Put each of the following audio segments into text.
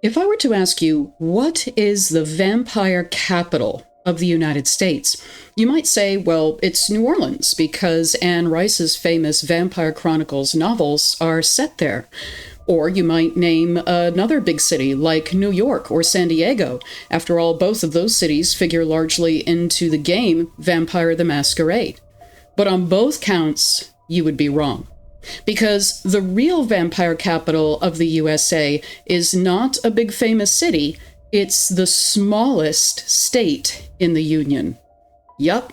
If I were to ask you, what is the vampire capital of the United States? You might say, well, it's New Orleans, because Anne Rice's famous Vampire Chronicles novels are set there. Or you might name another big city like New York or San Diego. After all, both of those cities figure largely into the game Vampire the Masquerade. But on both counts, you would be wrong. Because the real vampire capital of the USA is not a big famous city, it's the smallest state in the Union. Yup,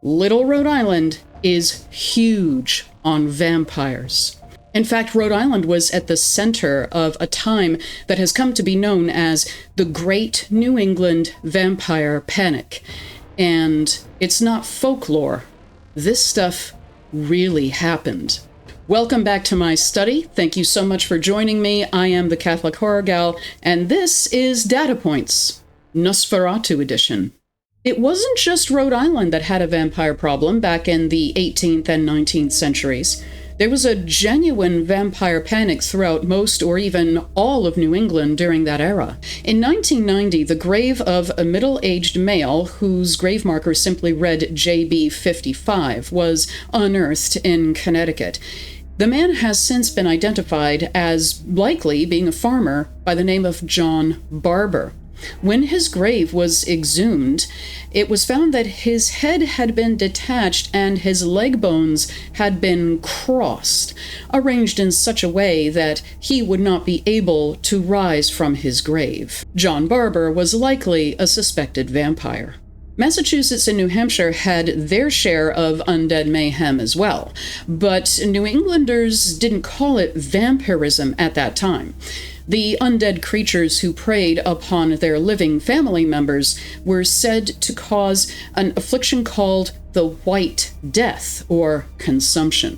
Little Rhode Island is huge on vampires. In fact, Rhode Island was at the center of a time that has come to be known as the Great New England Vampire Panic. And it's not folklore. This stuff really happened. Welcome back to my study. Thank you so much for joining me. I am the Catholic Horror Gal, and this is Data Points, Nosferatu edition. It wasn't just Rhode Island that had a vampire problem back in the 18th and 19th centuries. There was a genuine vampire panic throughout most or even all of New England during that era. In 1990, the grave of a middle-aged male, whose grave marker simply read JB55, was unearthed in Connecticut. The man has since been identified as likely being a farmer by the name of John Barber. When his grave was exhumed, it was found that his head had been detached and his leg bones had been crossed, arranged in such a way that he would not be able to rise from his grave. John Barber was likely a suspected vampire. Massachusetts and New Hampshire had their share of undead mayhem as well, but New Englanders didn't call it vampirism at that time. The undead creatures who preyed upon their living family members were said to cause an affliction called the White Death, or consumption.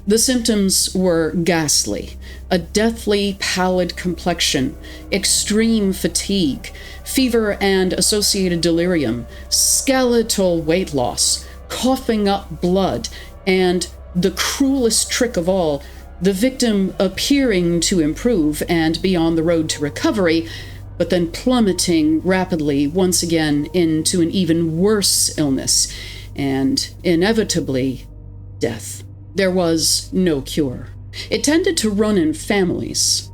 The symptoms were ghastly: a deathly pallid complexion, extreme fatigue, fever and associated delirium, skeletal weight loss, coughing up blood, and the cruelest trick of all, the victim appearing to improve and be on the road to recovery, but then plummeting rapidly once again into an even worse illness, and inevitably, death. There was no cure. It tended to run in families.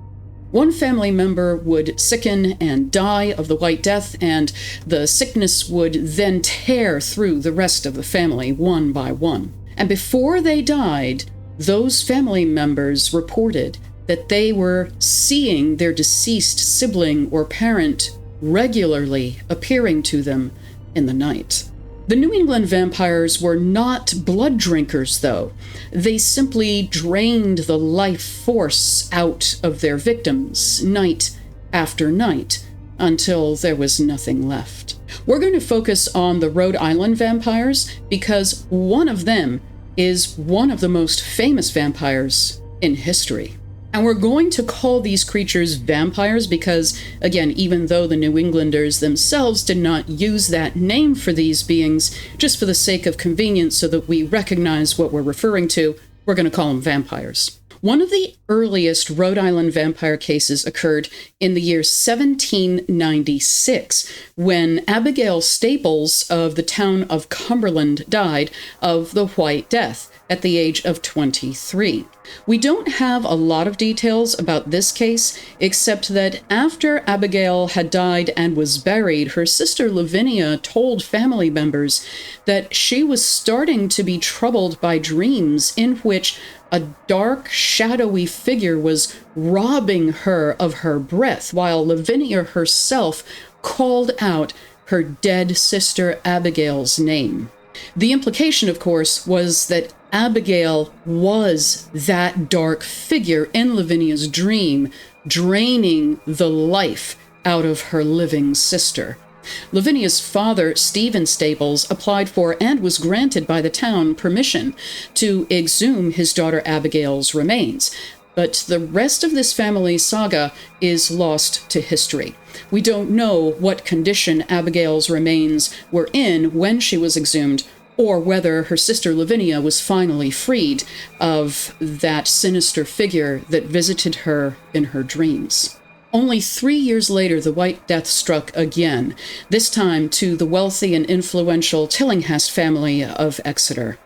One family member would sicken and die of the White Death, and the sickness would then tear through the rest of the family one by one. And before they died, those family members reported that they were seeing their deceased sibling or parent regularly appearing to them in the night. The New England vampires were not blood drinkers, though. They simply drained the life force out of their victims night after night until there was nothing left. We're going to focus on the Rhode Island vampires because one of them is one of the most famous vampires in history. And we're going to call these creatures vampires because, again, even though the New Englanders themselves did not use that name for these beings, just for the sake of convenience so that we recognize what we're referring to, we're going to call them vampires. One of the earliest Rhode Island vampire cases occurred in the year 1796, when Abigail Staples of the town of Cumberland died of the White Death at the age of 23. We don't have a lot of details about this case, except that after Abigail had died and was buried, her sister Lavinia told family members that she was starting to be troubled by dreams in which a dark, shadowy figure was robbing her of her breath, while Lavinia herself called out her dead sister Abigail's name. The implication, of course, was that Abigail was that dark figure in Lavinia's dream, draining the life out of her living sister. Lavinia's father, Stephen Staples, applied for and was granted by the town permission to exhume his daughter Abigail's remains. But the rest of this family saga is lost to history. We don't know what condition Abigail's remains were in when she was exhumed, or whether her sister Lavinia was finally freed of that sinister figure that visited her in her dreams. Only 3 years later, the White Death struck again, this time to the wealthy and influential Tillinghast family of Exeter.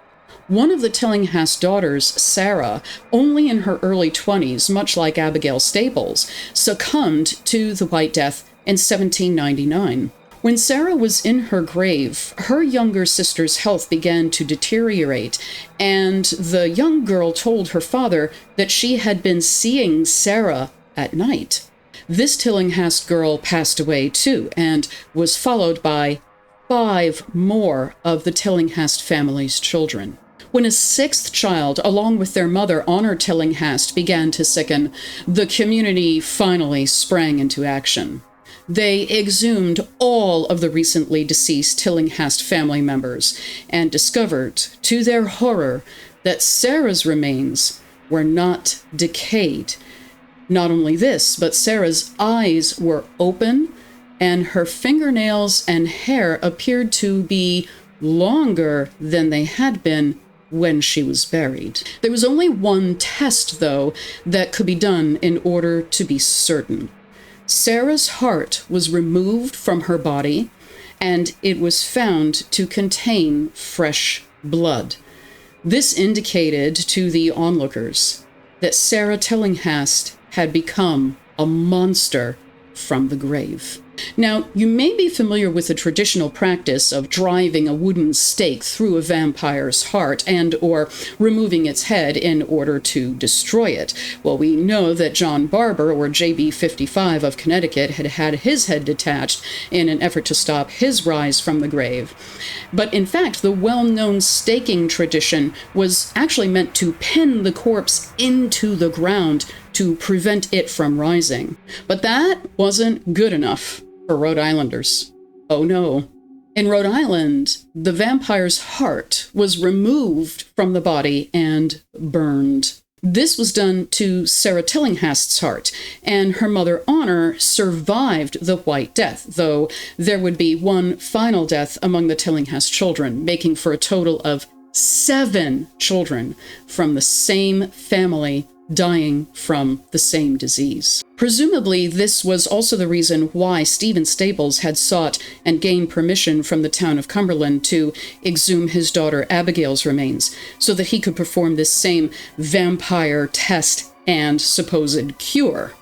One of the Tillinghast daughters, Sarah, only in her early 20s, much like Abigail Staples, succumbed to the White Death in 1799. When Sarah was in her grave, her younger sister's health began to deteriorate, and the young girl told her father that she had been seeing Sarah at night. This Tillinghast girl passed away too, and was followed by 5 more of the Tillinghast family's children. When a 6th child, along with their mother, Honor Tillinghast, began to sicken, the community finally sprang into action. They exhumed all of the recently deceased Tillinghast family members and discovered, to their horror, that Sarah's remains were not decayed. Not only this, but Sarah's eyes were open, and her fingernails and hair appeared to be longer than they had been when she was buried. There was only one test, though, that could be done in order to be certain. Sarah's heart was removed from her body, and it was found to contain fresh blood. This indicated to the onlookers that Sarah Tillinghast had become a monster from the grave. Now, you may be familiar with the traditional practice of driving a wooden stake through a vampire's heart and or removing its head in order to destroy it. Well, we know that John Barber, or JB 55 of Connecticut, had had his head detached in an effort to stop his rise from the grave. But in fact, the well-known staking tradition was actually meant to pin the corpse into the ground to prevent it from rising. But that wasn't good enough for Rhode Islanders. Oh no. In Rhode Island, the vampire's heart was removed from the body and burned. This was done to Sarah Tillinghast's heart, and her mother Honor survived the White Death, though there would be one final death among the Tillinghast children, making for a total of 7 children from the same family dying from the same disease. Presumably, this was also the reason why Stephen Staples had sought and gained permission from the town of Cumberland to exhume his daughter Abigail's remains, so that he could perform this same vampire test and supposed cure.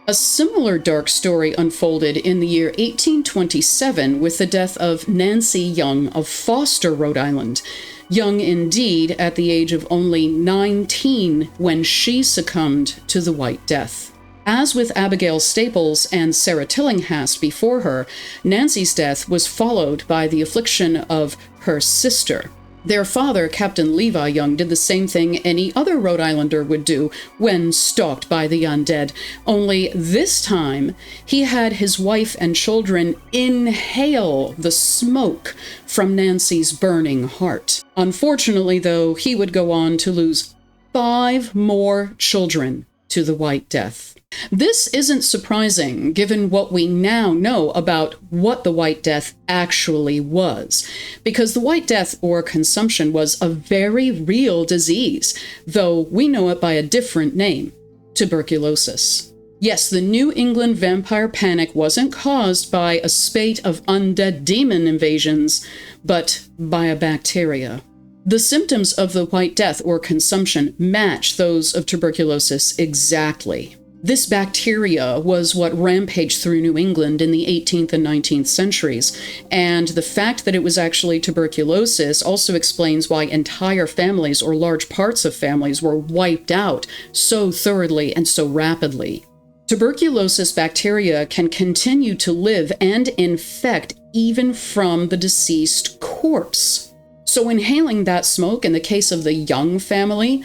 A similar dark story unfolded in the year 1827 with the death of Nancy Young of Foster, Rhode Island. Young indeed, at the age of only 19 when she succumbed to the White Death. As with Abigail Staples and Sarah Tillinghast before her, Nancy's death was followed by the affliction of her sister. Their father, Captain Levi Young, did the same thing any other Rhode Islander would do when stalked by the undead, only this time he had his wife and children inhale the smoke from Nancy's burning heart. Unfortunately, though, he would go on to lose 5 more children to the White Death. This isn't surprising, given what we now know about what the White Death actually was, because the White Death, or consumption, was a very real disease, though we know it by a different name: tuberculosis. Yes, the New England vampire panic wasn't caused by a spate of undead demon invasions, but by a bacteria. The symptoms of the White Death, or consumption, match those of tuberculosis exactly. This bacteria was what rampaged through New England in the 18th and 19th centuries, and the fact that it was actually tuberculosis also explains why entire families or large parts of families were wiped out so thoroughly and so rapidly. Tuberculosis bacteria can continue to live and infect even from the deceased corpse. So inhaling that smoke, in the case of the Young family,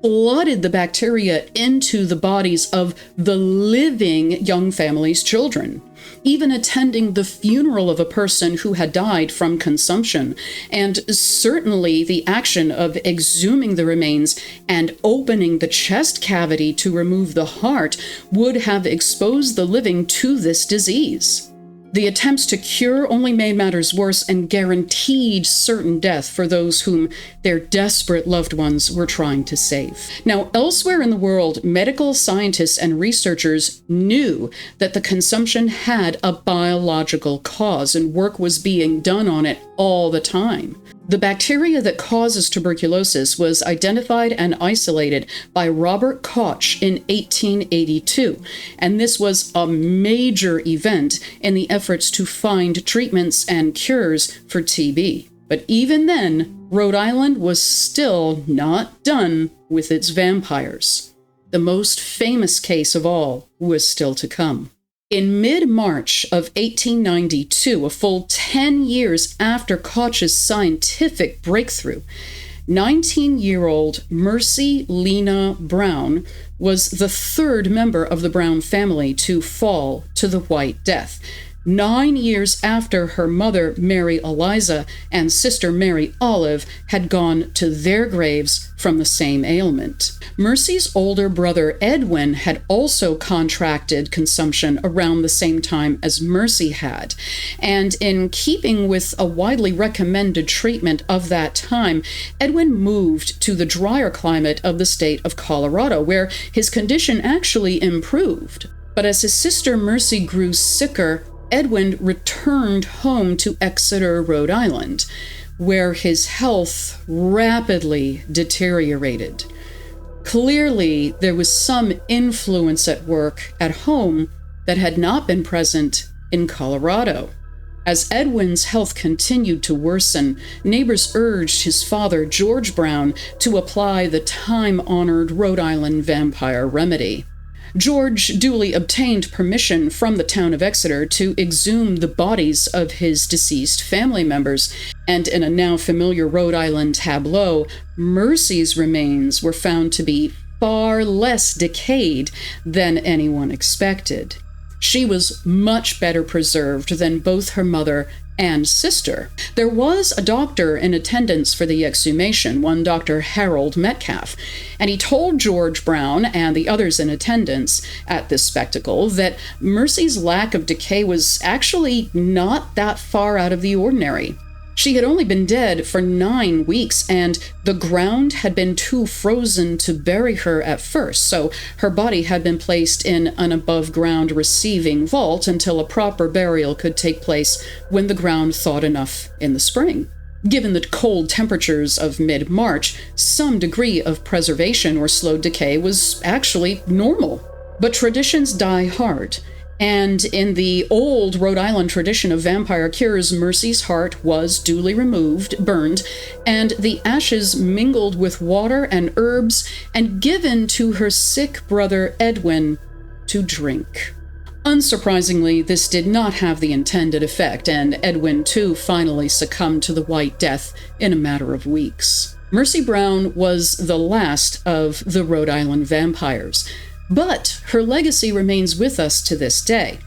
flooded the bacteria into the bodies of the living Young family's children. Even attending the funeral of a person who had died from consumption, and certainly the action of exhuming the remains and opening the chest cavity to remove the heart, would have exposed the living to this disease. The attempts to cure only made matters worse and guaranteed certain death for those whom their desperate loved ones were trying to save. Now, elsewhere in the world, medical scientists and researchers knew that the consumption had a biological cause, and work was being done on it all the time. The bacteria that causes tuberculosis was identified and isolated by Robert Koch in 1882, and this was a major event in the efforts to find treatments and cures for TB. But even then, Rhode Island was still not done with its vampires. The most famous case of all was still to come. In mid-March of 1892, a full 10 years after Koch's scientific breakthrough, 19-year-old Mercy Lena Brown was the third member of the Brown family to fall to the White Death, 9 years after her mother, Mary Eliza, and sister Mary Olive had gone to their graves from the same ailment. Mercy's older brother, Edwin, had also contracted consumption around the same time as Mercy had. And in keeping with a widely recommended treatment of that time, Edwin moved to the drier climate of the state of Colorado, where his condition actually improved. But as his sister Mercy grew sicker, Edwin returned home to Exeter, Rhode Island, where his health rapidly deteriorated. Clearly, there was some influence at work at home that had not been present in Colorado. As Edwin's health continued to worsen, neighbors urged his father, George Brown, to apply the time-honored Rhode Island vampire remedy. George duly obtained permission from the town of Exeter to exhume the bodies of his deceased family members, and in a now familiar Rhode Island tableau, Mercy's remains were found to be far less decayed than anyone expected. She was much better preserved than both her mother and sister. There was a doctor in attendance for the exhumation, one Dr. Harold Metcalf, and he told George Brown and the others in attendance at this spectacle that Mercy's lack of decay was actually not that far out of the ordinary. She had only been dead for 9 weeks, and the ground had been too frozen to bury her at first, so her body had been placed in an above-ground receiving vault until a proper burial could take place when the ground thawed enough in the spring. Given the cold temperatures of mid-March, some degree of preservation or slow decay was actually normal. But traditions die hard. And in the old Rhode Island tradition of vampire cures, Mercy's heart was duly removed, burned, and the ashes mingled with water and herbs and given to her sick brother Edwin to drink. Unsurprisingly, this did not have the intended effect, and Edwin too finally succumbed to the White Death in a matter of weeks. Mercy Brown was the last of the Rhode Island vampires. But her legacy remains with us to this day,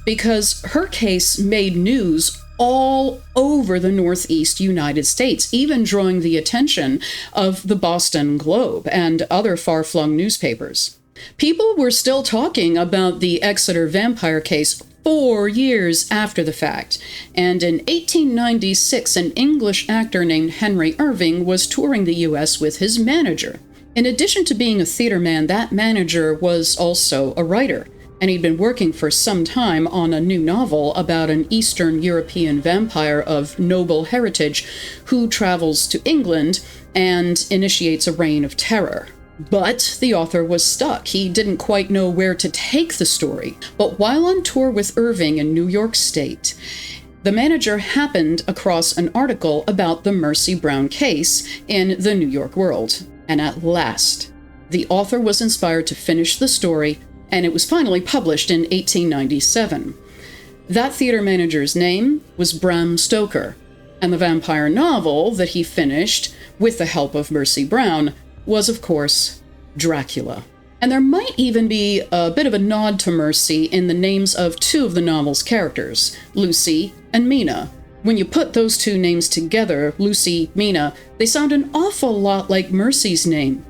because her case made news all over the Northeast United States, even drawing the attention of the Boston Globe and other far-flung newspapers. People were still talking about the Exeter vampire case 4 years after the fact, and in 1896, an English actor named Henry Irving was touring the U.S. with his manager. In addition to being a theater man, that manager was also a writer, and he'd been working for some time on a new novel about an Eastern European vampire of noble heritage who travels to England and initiates a reign of terror. But the author was stuck. He didn't quite know where to take the story. But while on tour with Irving in New York State, the manager happened across an article about the Mercy Brown case in the New York World. And at last, the author was inspired to finish the story, and it was finally published in 1897. That theater manager's name was Bram Stoker, and the vampire novel that he finished, with the help of Mercy Brown, was, of course, Dracula. And there might even be a bit of a nod to Mercy in the names of two of the novel's characters, Lucy and Mina. When you put those two names together, Lucy, Mina, they sound an awful lot like Mercy's name,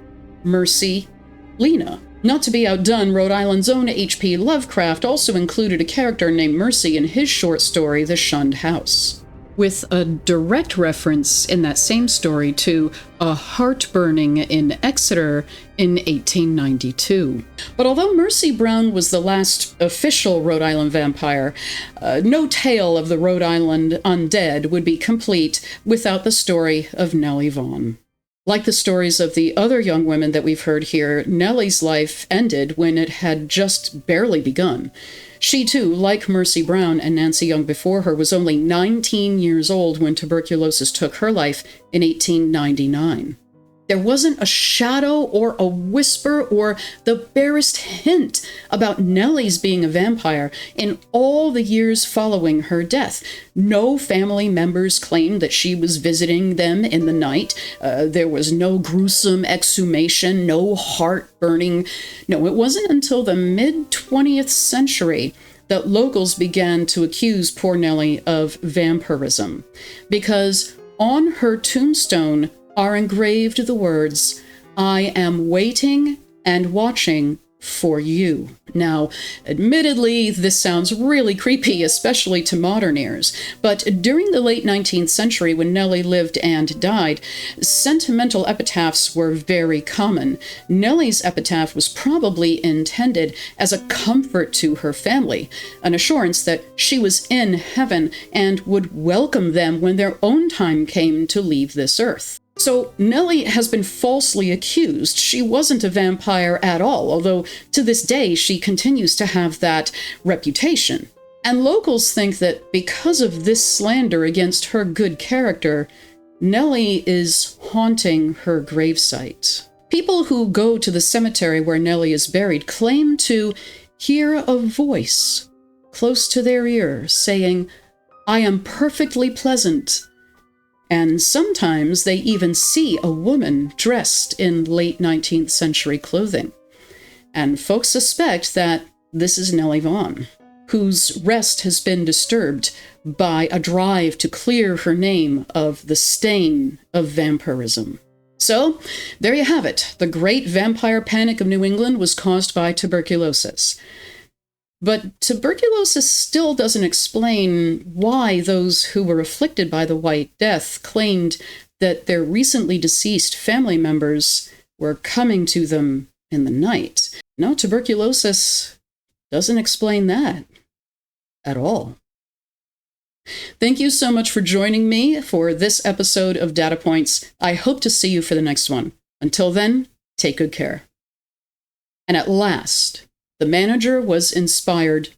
Mercy Lena. Not to be outdone, Rhode Island's own H.P. Lovecraft also included a character named Mercy in his short story, The Shunned House, with a direct reference in that same story to a heartburning in Exeter in 1892. But although Mercy Brown was the last official Rhode Island vampire, no tale of the Rhode Island undead would be complete without the story of Nellie Vaughan. Like the stories of the other young women that we've heard here, Nellie's life ended when it had just barely begun. She too, like Mercy Brown and Nancy Young before her, was only 19 years old when tuberculosis took her life in 1899. There wasn't a shadow or a whisper or the barest hint about Nellie's being a vampire in all the years following her death. No family members claimed that she was visiting them in the night. There was no gruesome exhumation, no heart-burning. No, it wasn't until the mid-20th century that locals began to accuse poor Nellie of vampirism, because on her tombstone are engraved the words, "I am waiting and watching for you." Now, admittedly, this sounds really creepy, especially to modern ears, but during the late 19th century, when Nellie lived and died, sentimental epitaphs were very common. Nellie's epitaph was probably intended as a comfort to her family, an assurance that she was in heaven and would welcome them when their own time came to leave this earth. So Nellie has been falsely accused. She wasn't a vampire at all, although to this day she continues to have that reputation. And locals think that because of this slander against her good character, Nellie is haunting her gravesite. People who go to the cemetery where Nellie is buried claim to hear a voice close to their ear saying, "I am perfectly pleasant." And sometimes they even see a woman dressed in late 19th century clothing. And folks suspect that this is Nellie Vaughan, whose rest has been disturbed by a drive to clear her name of the stain of vampirism. So, there you have it. The Great Vampire Panic of New England was caused by tuberculosis. But tuberculosis still doesn't explain why those who were afflicted by the White Death claimed that their recently deceased family members were coming to them in the night. No, tuberculosis doesn't explain that at all. Thank you so much for joining me for this episode of Data Points. I hope to see you for the next one. Until then, take good care. And at last, the manager was inspired